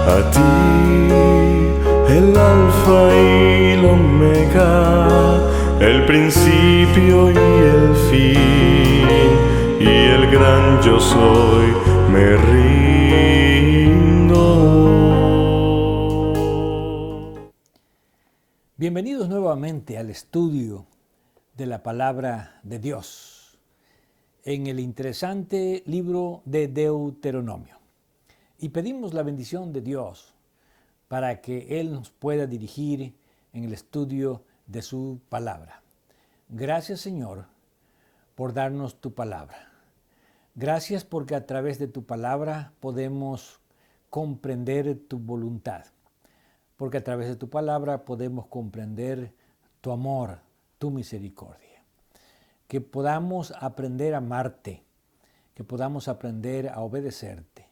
A ti, el alfa y el omega, el principio y el fin, y el gran yo soy, me rindo. Bienvenidos nuevamente al estudio de la palabra de Dios en el interesante libro de Deuteronomio. Y pedimos la bendición de Dios para que Él nos pueda dirigir en el estudio de su palabra. Gracias, Señor, por darnos tu palabra. Gracias porque a través de tu palabra podemos comprender tu voluntad. Porque a través de tu palabra podemos comprender tu amor, tu misericordia. Que podamos aprender a amarte, que podamos aprender a obedecerte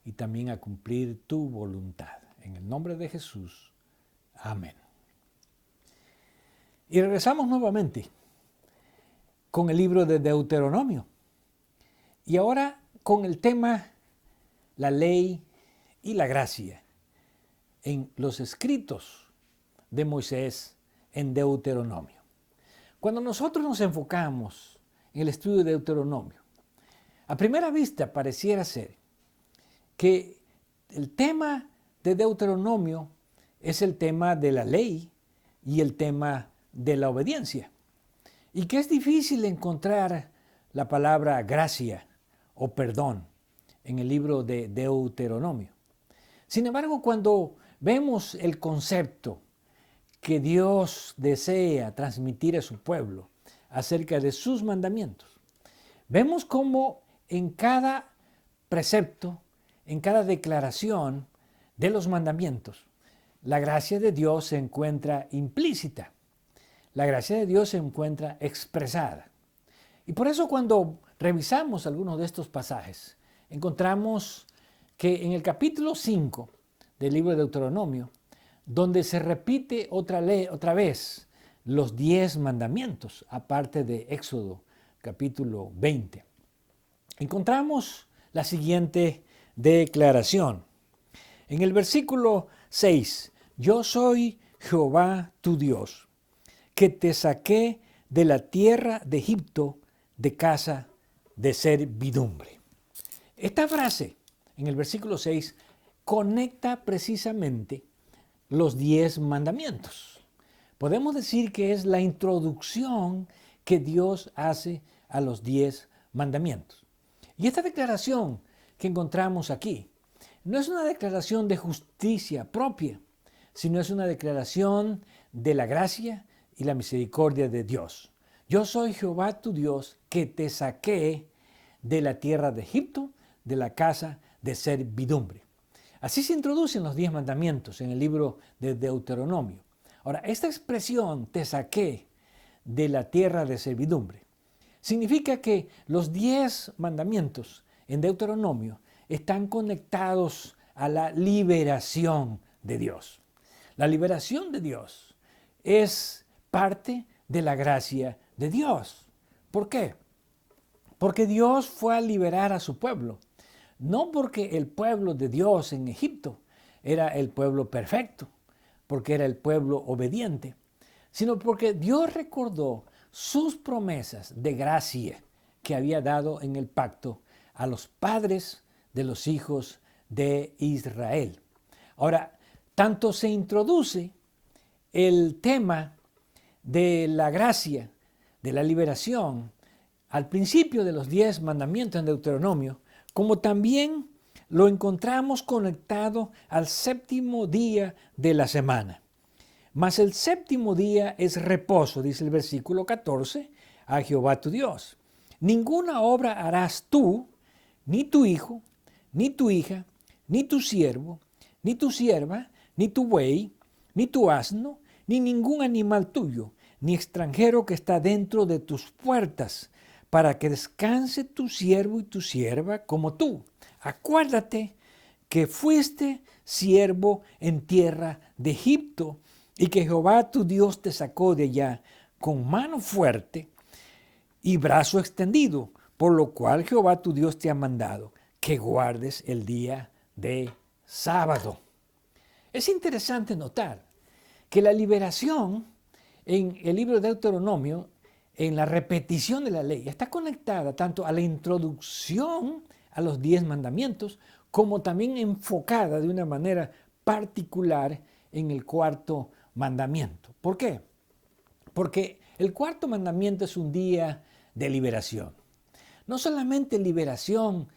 y también a cumplir tu voluntad. En el nombre de Jesús. Amén. Y regresamos nuevamente con el libro de Deuteronomio. Y ahora con el tema la ley y la gracia en los escritos de Moisés en Deuteronomio. Cuando nosotros nos enfocamos en el estudio de Deuteronomio, a primera vista pareciera ser que el tema de Deuteronomio es el tema de la ley y el tema de la obediencia. Y que es difícil encontrar la palabra gracia o perdón en el libro de Deuteronomio. Sin embargo, cuando vemos el concepto que Dios desea transmitir a su pueblo acerca de sus mandamientos, vemos cómo en cada precepto, en cada declaración de los mandamientos, la gracia de Dios se encuentra implícita. La gracia de Dios se encuentra expresada. Y por eso cuando revisamos algunos de estos pasajes, encontramos que en el capítulo 5 del libro de Deuteronomio, donde se repite otra vez los 10 mandamientos, aparte de Éxodo capítulo 20, encontramos la siguiente declaración. En el versículo 6, yo soy Jehová tu Dios, que te saqué de la tierra de Egipto de casa de servidumbre. Esta frase, en el versículo 6, conecta precisamente los 10 mandamientos. Podemos decir que es la introducción que Dios hace a los 10 mandamientos. Y esta declaración que encontramos aquí no es una declaración de justicia propia, sino es una declaración de la gracia y la misericordia de Dios. Yo soy Jehová tu Dios, que te saqué de la tierra de Egipto, de la casa de servidumbre. Así se introducen los 10 mandamientos en el libro de Deuteronomio. Ahora, esta expresión, te saqué de la tierra de servidumbre, significa que los 10 mandamientos en Deuteronomio están conectados a la liberación de Dios. La liberación de Dios es parte de la gracia de Dios. ¿Por qué? Porque Dios fue a liberar a su pueblo. No porque el pueblo de Dios en Egipto era el pueblo perfecto, porque era el pueblo obediente, sino porque Dios recordó sus promesas de gracia que había dado en el pacto a los padres de los hijos de Israel. Ahora, tanto se introduce el tema de la gracia, de la liberación, al principio de los 10 mandamientos en Deuteronomio, como también lo encontramos conectado al séptimo día de la semana. Mas el séptimo día es reposo, dice el versículo 14, a Jehová tu Dios. Ninguna obra harás tú, ni tu hijo, ni tu hija, ni tu siervo, ni tu sierva, ni tu buey, ni tu asno, ni ningún animal tuyo, ni extranjero que está dentro de tus puertas, para que descanse tu siervo y tu sierva como tú. Acuérdate que fuiste siervo en tierra de Egipto, y que Jehová tu Dios te sacó de allá con mano fuerte y brazo extendido, por lo cual Jehová tu Dios te ha mandado que guardes el día de sábado. Es interesante notar que la liberación en el libro de Deuteronomio, en la repetición de la ley, está conectada tanto a la introducción a los 10 mandamientos, como también enfocada de una manera particular en el cuarto mandamiento. ¿Por qué? Porque el cuarto mandamiento es un día de liberación. No solamente liberación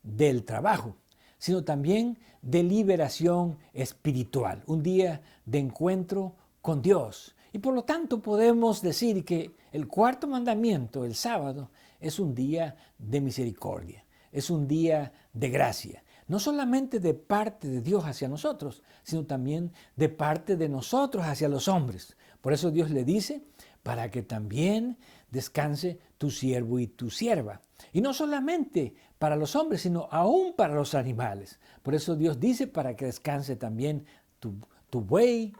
del trabajo, sino también de liberación espiritual, un día de encuentro con Dios. Y por lo tanto podemos decir que el cuarto mandamiento, el sábado, es un día de misericordia, es un día de gracia. No solamente de parte de Dios hacia nosotros, sino también de parte de nosotros hacia los hombres. Por eso Dios le dice, para que también descanse tu siervo y tu sierva. Y no solamente para los hombres, sino aún para los animales. Por eso Dios dice, para que descanse también tu buey,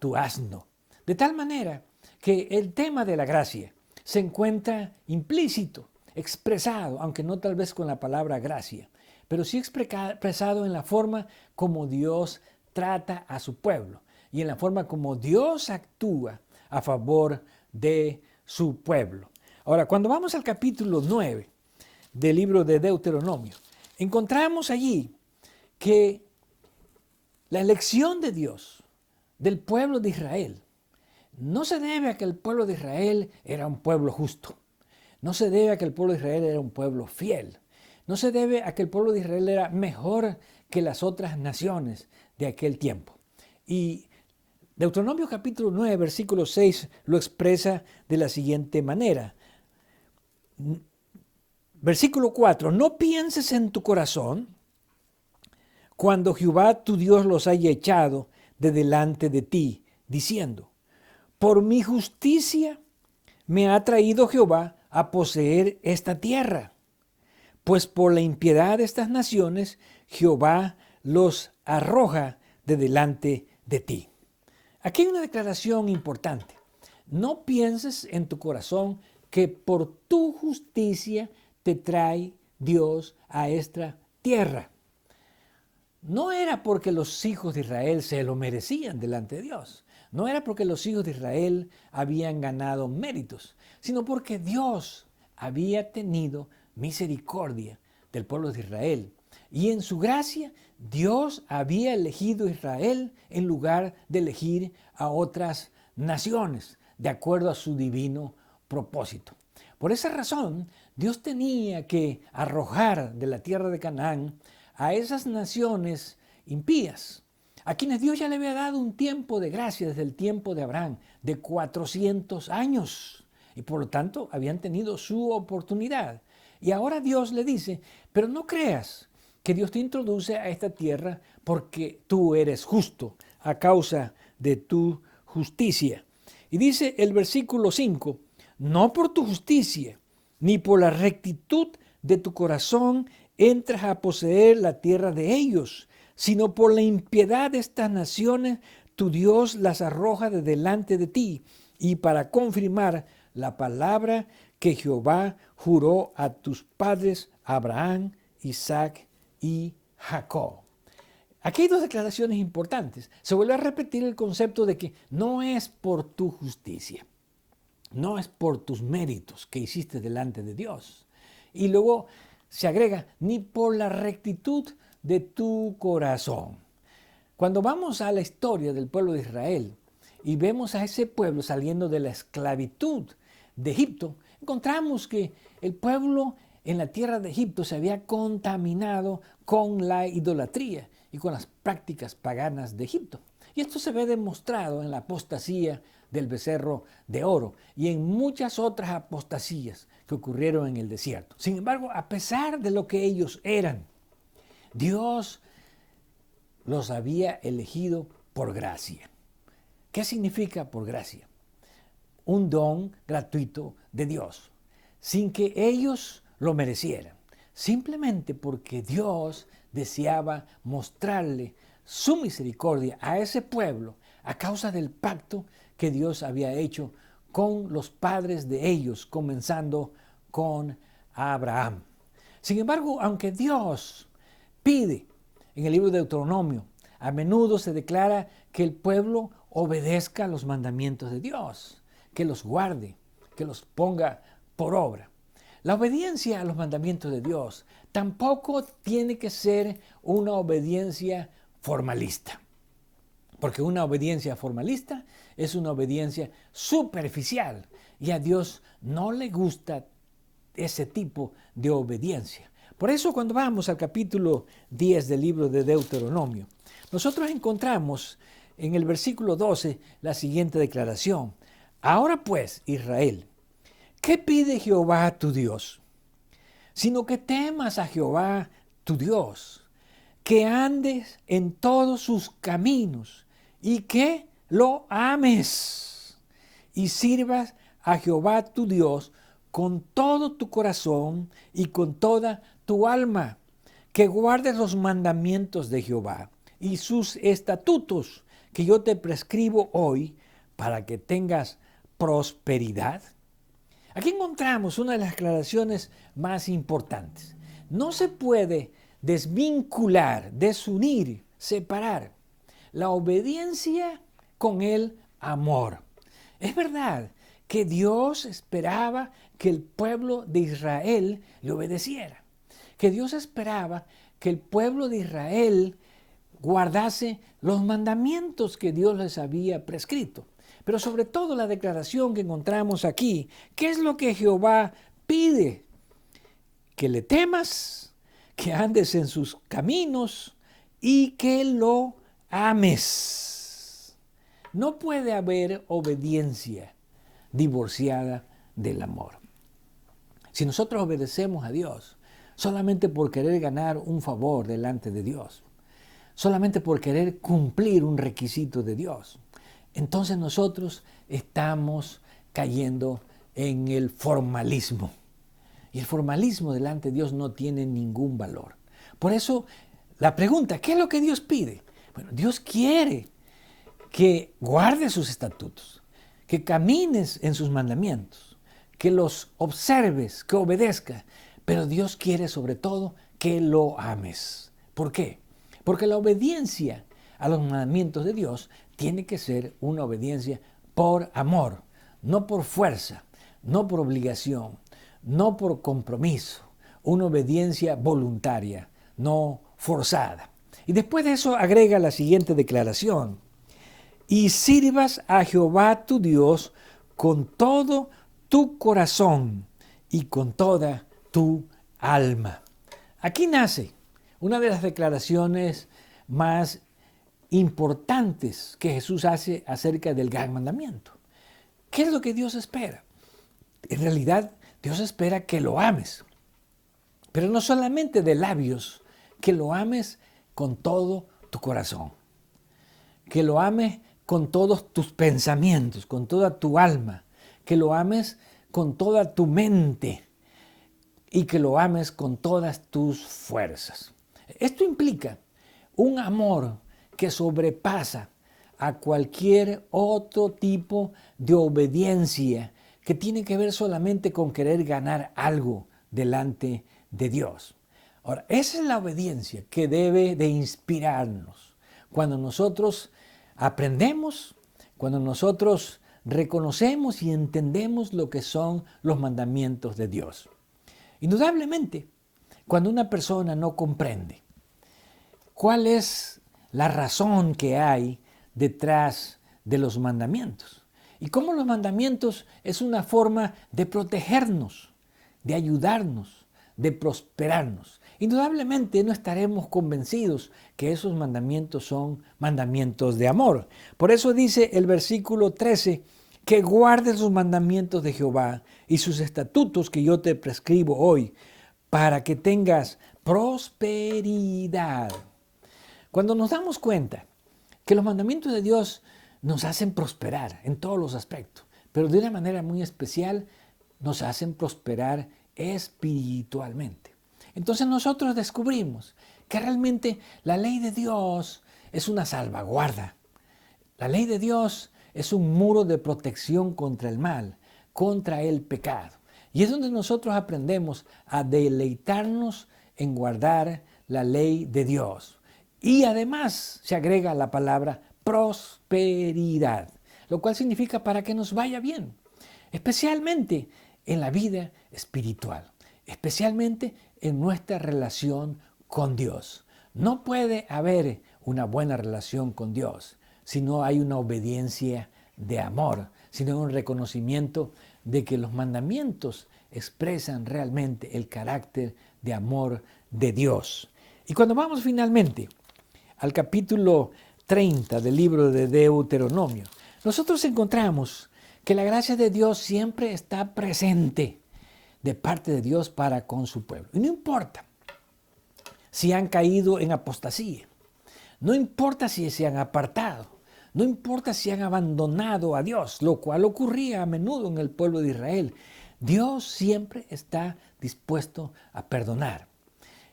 tu asno. De tal manera que el tema de la gracia se encuentra implícito, expresado, aunque no tal vez con la palabra gracia, pero sí expresado en la forma como Dios trata a su pueblo y en la forma como Dios actúa a favor de su pueblo. Ahora, cuando vamos al capítulo 9 del libro de Deuteronomio, encontramos allí que la elección de Dios del pueblo de Israel no se debe a que el pueblo de Israel era un pueblo justo, no se debe a que el pueblo de Israel era un pueblo fiel, no se debe a que el pueblo de Israel era mejor que las otras naciones de aquel tiempo. Y Deuteronomio capítulo 9, versículo 6 lo expresa de la siguiente manera. Versículo 4, no pienses en tu corazón cuando Jehová tu Dios los haya echado de delante de ti, diciendo, por mi justicia me ha traído Jehová a poseer esta tierra, pues por la impiedad de estas naciones Jehová los arroja de delante de ti. Aquí hay una declaración importante. No pienses en tu corazón que por tu justicia te trae Dios a esta tierra. No era porque los hijos de Israel se lo merecían delante de Dios. No era porque los hijos de Israel habían ganado méritos, sino porque Dios había tenido misericordia del pueblo de Israel. Y en su gracia, Dios había elegido a Israel en lugar de elegir a otras naciones, de acuerdo a su divino propósito. Por esa razón, Dios tenía que arrojar de la tierra de Canaán a esas naciones impías, a quienes Dios ya le había dado un tiempo de gracia desde el tiempo de Abraham, de 400 años, y por lo tanto habían tenido su oportunidad. Y ahora Dios le dice, pero no creas que Dios te introduce a esta tierra porque tú eres justo, a causa de tu justicia. Y dice el versículo 5, no por tu justicia, ni por la rectitud de tu corazón entras a poseer la tierra de ellos, sino por la impiedad de estas naciones, tu Dios las arroja de delante de ti, y para confirmar la palabra que Jehová juró a tus padres, Abraham, Isaac y Jacob. Aquí hay dos declaraciones importantes. Se vuelve a repetir el concepto de que no es por tu justicia, no es por tus méritos que hiciste delante de Dios. Y luego se agrega, ni por la rectitud de tu corazón. Cuando vamos a la historia del pueblo de Israel y vemos a ese pueblo saliendo de la esclavitud de Egipto, encontramos que el pueblo en la tierra de Egipto se había contaminado con la idolatría y con las prácticas paganas de Egipto. Y esto se ve demostrado en la apostasía del becerro de oro y en muchas otras apostasías que ocurrieron en el desierto. Sin embargo, a pesar de lo que ellos eran, Dios los había elegido por gracia. ¿Qué significa por gracia? Un don gratuito de Dios, sin que ellos lo merecieran, simplemente porque Dios deseaba mostrarle su misericordia a ese pueblo a causa del pacto que Dios había hecho con los padres de ellos, comenzando con Abraham. Sin embargo, aunque Dios pide en el libro de Deuteronomio A menudo se declara que el pueblo obedezca los mandamientos de Dios, que los guarde, que los ponga por obra. La obediencia a los mandamientos de Dios tampoco tiene que ser una obediencia formalista, porque una obediencia formalista es una obediencia superficial y a Dios no le gusta ese tipo de obediencia. Por eso cuando vamos al capítulo 10 del libro de Deuteronomio, nosotros encontramos en el versículo 12 la siguiente declaración. Ahora pues, Israel, ¿qué pide Jehová tu Dios? Sino que temas a Jehová tu Dios, que andes en todos sus caminos y que lo ames y sirvas a Jehová tu Dios con todo tu corazón y con toda tu alma, que guardes los mandamientos de Jehová y sus estatutos que yo te prescribo hoy para que tengas prosperidad. Aquí encontramos una de las declaraciones más importantes. No se puede desvincular, desunir, separar la obediencia con el amor. Es verdad que Dios esperaba que el pueblo de Israel le obedeciera, que Dios esperaba que el pueblo de Israel guardase los mandamientos que Dios les había prescrito. Pero sobre todo la declaración que encontramos aquí, ¿qué es lo que Jehová pide? Que le temas, que andes en sus caminos y que lo ames. No puede haber obediencia divorciada del amor. Si nosotros obedecemos a Dios solamente por querer ganar un favor delante de Dios, solamente por querer cumplir un requisito de Dios, entonces nosotros estamos cayendo en el formalismo. Y el formalismo delante de Dios no tiene ningún valor. Por eso la pregunta, ¿qué es lo que Dios pide? Bueno, Dios quiere que guardes sus estatutos, que camines en sus mandamientos, que los observes, que obedezcas. Pero Dios quiere sobre todo que lo ames. ¿Por qué? Porque la obediencia a los mandamientos de Dios tiene que ser una obediencia por amor, no por fuerza, no por obligación, no por compromiso, una obediencia voluntaria, no forzada. Y después de eso agrega la siguiente declaración. Y sirvas a Jehová tu Dios con todo tu corazón y con toda tu alma. Aquí nace una de las declaraciones más importantes que Jesús hace acerca del gran mandamiento. ¿Qué es lo que Dios espera? En realidad, Dios espera que lo ames, pero no solamente de labios, que lo ames con todo tu corazón, que lo ames con todos tus pensamientos, con toda tu alma, que lo ames con toda tu mente y que lo ames con todas tus fuerzas. Esto implica un amor que sobrepasa a cualquier otro tipo de obediencia que tiene que ver solamente con querer ganar algo delante de Dios. Ahora, esa es la obediencia que debe de inspirarnos cuando nosotros aprendemos, cuando nosotros reconocemos y entendemos lo que son los mandamientos de Dios. Indudablemente, cuando una persona no comprende cuál es la razón que hay detrás de los mandamientos y cómo los mandamientos es una forma de protegernos, de ayudarnos, de prosperarnos, indudablemente no estaremos convencidos que esos mandamientos son mandamientos de amor. Por eso dice el versículo 13, que guardes los mandamientos de Jehová y sus estatutos que yo te prescribo hoy, para que tengas prosperidad. Cuando nos damos cuenta que los mandamientos de Dios nos hacen prosperar en todos los aspectos, pero de una manera muy especial nos hacen prosperar espiritualmente. Entonces nosotros descubrimos que realmente la ley de Dios es una salvaguarda. La ley de Dios es un muro de protección contra el mal, contra el pecado. Y es donde nosotros aprendemos a deleitarnos en guardar la ley de Dios Y además se agrega la palabra prosperidad, lo cual significa para que nos vaya bien, especialmente en la vida espiritual, especialmente en nuestra relación con Dios. No puede haber una buena relación con Dios si no hay una obediencia de amor, si no hay un reconocimiento de que los mandamientos expresan realmente el carácter de amor de Dios. Y cuando vamos finalmente al capítulo 30 del libro de Deuteronomio, nosotros encontramos que la gracia de Dios siempre está presente de parte de Dios para con su pueblo. Y no importa si han caído en apostasía, no importa si se han apartado, no importa si han abandonado a Dios, lo cual ocurría a menudo en el pueblo de Israel. Dios siempre está dispuesto a perdonar.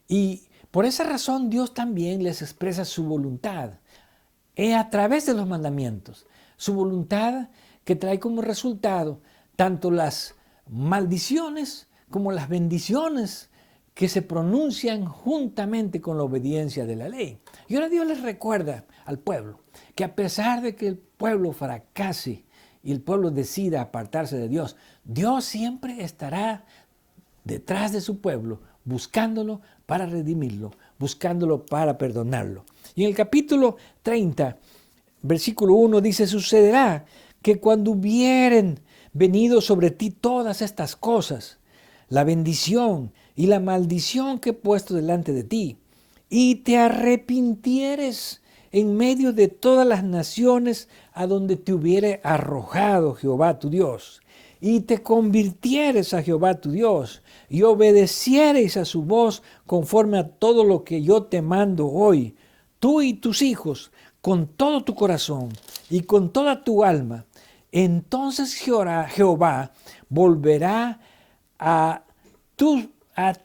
Y por esa razón Dios también les expresa su voluntad a través de los mandamientos. Su voluntad que trae como resultado tanto las maldiciones como las bendiciones que se pronuncian juntamente con la obediencia de la ley. Y ahora Dios les recuerda al pueblo que a pesar de que el pueblo fracase y el pueblo decida apartarse de Dios, Dios siempre estará detrás de su pueblo, buscándolo para redimirlo, buscándolo para perdonarlo. Y en el capítulo 30, versículo 1 dice, sucederá que cuando hubieren venido sobre ti todas estas cosas, la bendición y la maldición que he puesto delante de ti, y te arrepintieres en medio de todas las naciones a donde te hubiere arrojado Jehová tu Dios, y te convirtieres a Jehová tu Dios, y obedecieres a su voz conforme a todo lo que yo te mando hoy, tú y tus hijos, con todo tu corazón y con toda tu alma, entonces Jehová volverá a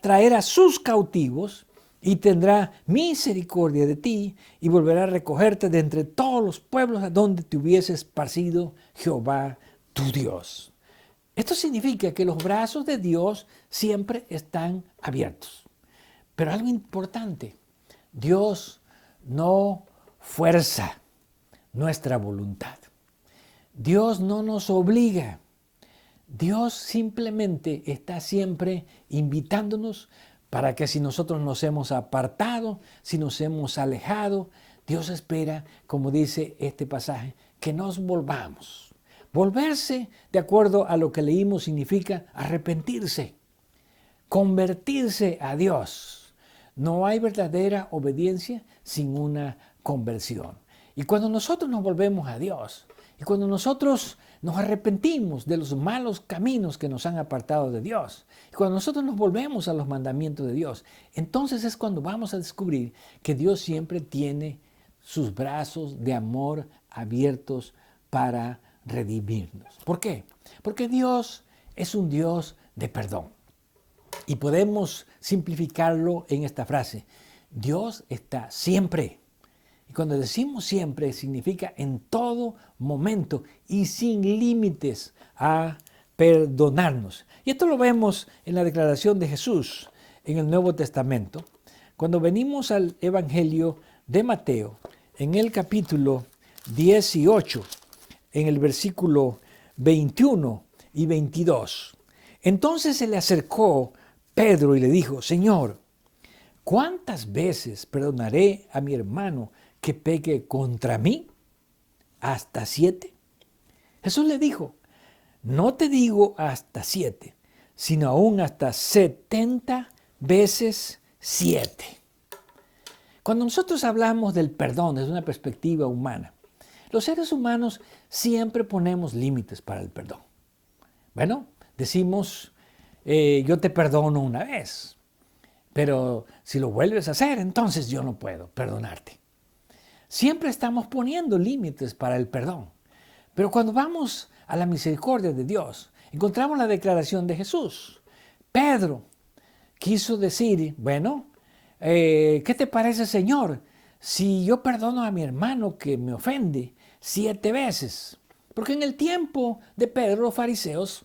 traer a sus cautivos y tendrá misericordia de ti y volverá a recogerte de entre todos los pueblos a donde te hubiese esparcido Jehová tu Dios. Esto significa que los brazos de Dios siempre están abiertos. Pero algo importante, Dios no fuerza nuestra voluntad. Dios no nos obliga. Dios simplemente está siempre invitándonos para que si nosotros nos hemos apartado, si nos hemos alejado, Dios espera, como dice este pasaje, que nos volvamos. Volverse, de acuerdo a lo que leímos, significa arrepentirse, convertirse a Dios. No hay verdadera obediencia sin una conversión. Y cuando nosotros nos volvemos a Dios, y cuando nosotros nos arrepentimos de los malos caminos que nos han apartado de Dios, y cuando nosotros nos volvemos a los mandamientos de Dios, entonces es cuando vamos a descubrir que Dios siempre tiene sus brazos de amor abiertos para redimirnos. ¿Por qué? Porque Dios es un Dios de perdón. Y podemos simplificarlo en esta frase: Dios está siempre. Y cuando decimos siempre, significa en todo momento y sin límites a perdonarnos. Y esto lo vemos en la declaración de Jesús en el Nuevo Testamento. Cuando venimos al Evangelio de Mateo, en el capítulo 18, en el versículo 21 y 22. Entonces se le acercó Pedro y le dijo: Señor, ¿cuántas veces perdonaré a mi hermano que peque contra mí? ¿Hasta 7? Jesús le dijo: no te digo hasta 7, sino aún hasta 70 veces 7. Cuando nosotros hablamos del perdón desde una perspectiva humana, los seres humanos siempre ponemos límites para el perdón. Bueno, decimos, yo te perdono una vez, pero si lo vuelves a hacer, entonces yo no puedo perdonarte. Siempre estamos poniendo límites para el perdón. Pero cuando vamos a la misericordia de Dios, encontramos la declaración de Jesús. Pedro quiso decir, bueno, ¿qué te parece, Señor, si yo perdono a mi hermano que me ofende 7 veces? Porque en el tiempo de Pedro los fariseos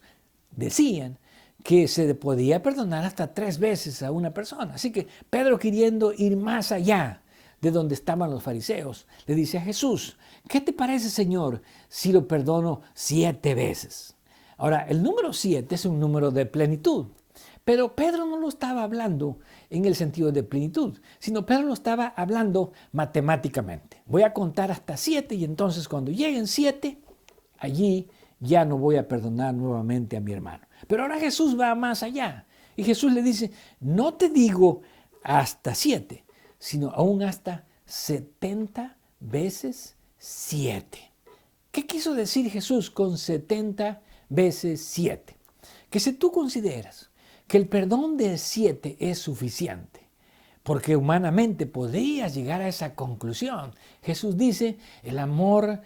decían que se podía perdonar hasta 3 veces a una persona. Así que Pedro, queriendo ir más allá de donde estaban los fariseos. Le dice a Jesús, ¿qué te parece, Señor, si lo perdono 7 veces? Ahora, el número 7 es un número de plenitud. Pero Pedro no lo estaba hablando en el sentido de plenitud, sino Pedro lo estaba hablando matemáticamente. Voy a contar hasta 7 y entonces cuando lleguen 7, allí ya no voy a perdonar nuevamente a mi hermano. Pero ahora Jesús va más allá. Y Jesús le dice, no te digo hasta 7, sino aún hasta 70 veces 7. ¿Qué quiso decir Jesús con 70 veces 7? Que si tú consideras que el perdón de 7 es suficiente, porque humanamente podrías llegar a esa conclusión. Jesús dice, el amor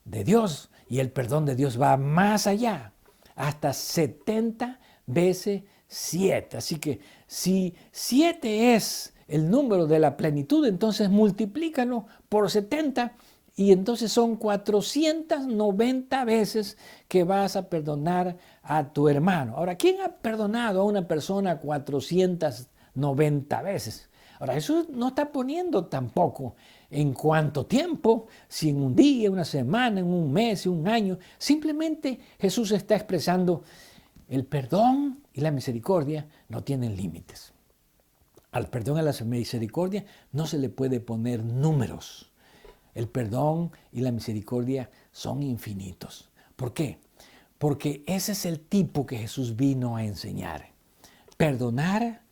de Dios y el perdón de Dios va más allá, hasta 70 veces 7. Así que si 7 es el número de la plenitud, entonces multiplícalo por 70 y entonces son 490 veces que vas a perdonar a tu hermano. Ahora, ¿quién ha perdonado a una persona 490 veces? Ahora, Jesús no está poniendo tampoco en cuánto tiempo, si en un día, una semana, en un mes, un año. Simplemente Jesús está expresando el perdón y la misericordia no tienen límites. Al perdón y a la misericordia no se le puede poner números. El perdón y la misericordia son infinitos. ¿Por qué? Porque ese es el tipo que Jesús vino a enseñar. Perdonar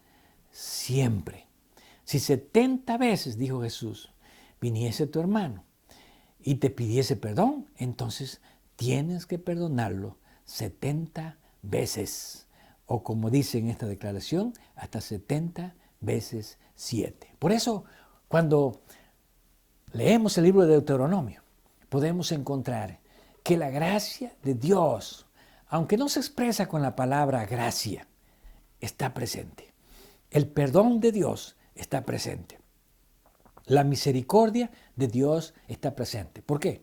siempre. Si 70 veces, dijo Jesús, viniese tu hermano y te pidiese perdón, entonces tienes que perdonarlo 70 veces. O como dice en esta declaración, hasta 70 veces 7. Por eso, cuando leemos el libro de Deuteronomio, podemos encontrar que la gracia de Dios, aunque no se expresa con la palabra gracia, está presente. El perdón de Dios está presente. La misericordia de Dios está presente. ¿Por qué?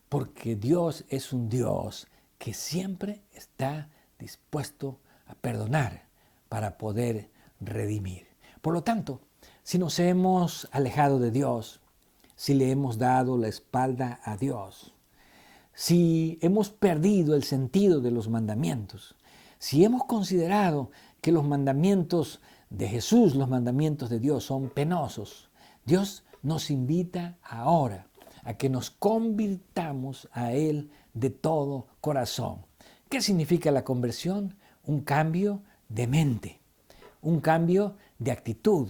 Porque Dios es un Dios que siempre está dispuesto a perdonar para poder redimir. Por lo tanto, si nos hemos alejado de Dios, si le hemos dado la espalda a Dios, si hemos perdido el sentido de los mandamientos, si hemos considerado que los mandamientos de Jesús, los mandamientos de Dios son penosos, Dios nos invita ahora a que nos convirtamos a Él de todo corazón. ¿Qué significa la conversión? Un cambio de mente, un cambio de actitud,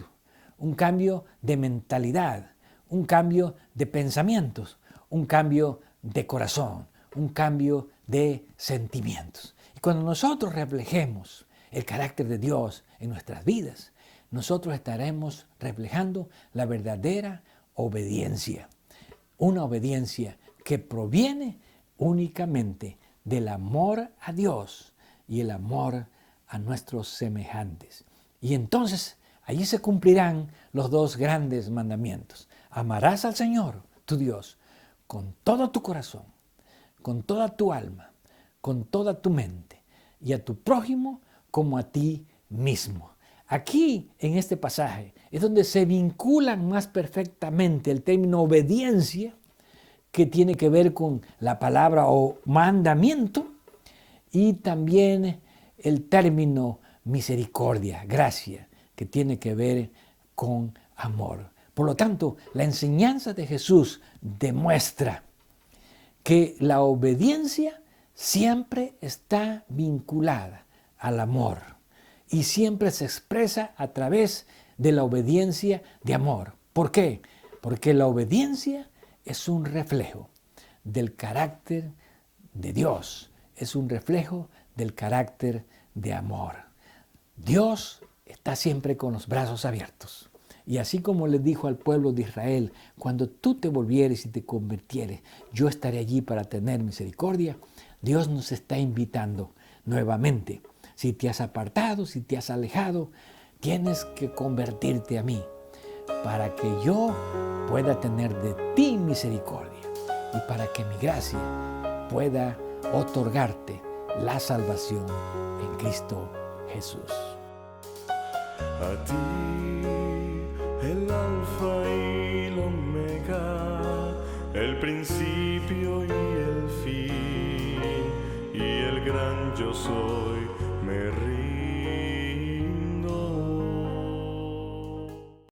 un cambio de mentalidad, un cambio de pensamientos, un cambio de corazón, un cambio de sentimientos. Y cuando nosotros reflejemos el carácter de Dios en nuestras vidas, nosotros estaremos reflejando la verdadera obediencia. Una obediencia que proviene únicamente del amor a Dios y el amor a nuestros semejantes. Y entonces allí se cumplirán los 2 grandes mandamientos. Amarás al Señor, tu Dios, con todo tu corazón, con toda tu alma, con toda tu mente, y a tu prójimo como a ti mismo. Aquí, en este pasaje, es donde se vinculan más perfectamente el término obediencia, que tiene que ver con la palabra o mandamiento, y también el término misericordia, gracia, que tiene que ver con amor. Por lo tanto, la enseñanza de Jesús demuestra que la obediencia siempre está vinculada al amor y siempre se expresa a través de la obediencia de amor. ¿Por qué? Porque la obediencia es un reflejo del carácter de Dios, es un reflejo del carácter de amor. Dios está siempre con los brazos abiertos. Y así como le dijo al pueblo de Israel, cuando tú te volvieres y te convirtieres, yo estaré allí para tener misericordia. Dios nos está invitando nuevamente. Si te has apartado, si te has alejado, tienes que convertirte a mí para que yo pueda tener de ti misericordia y para que mi gracia pueda otorgarte la salvación en Cristo Jesús. A ti, el alfa y el omega. el principio y el fin, y el gran yo soy, me río.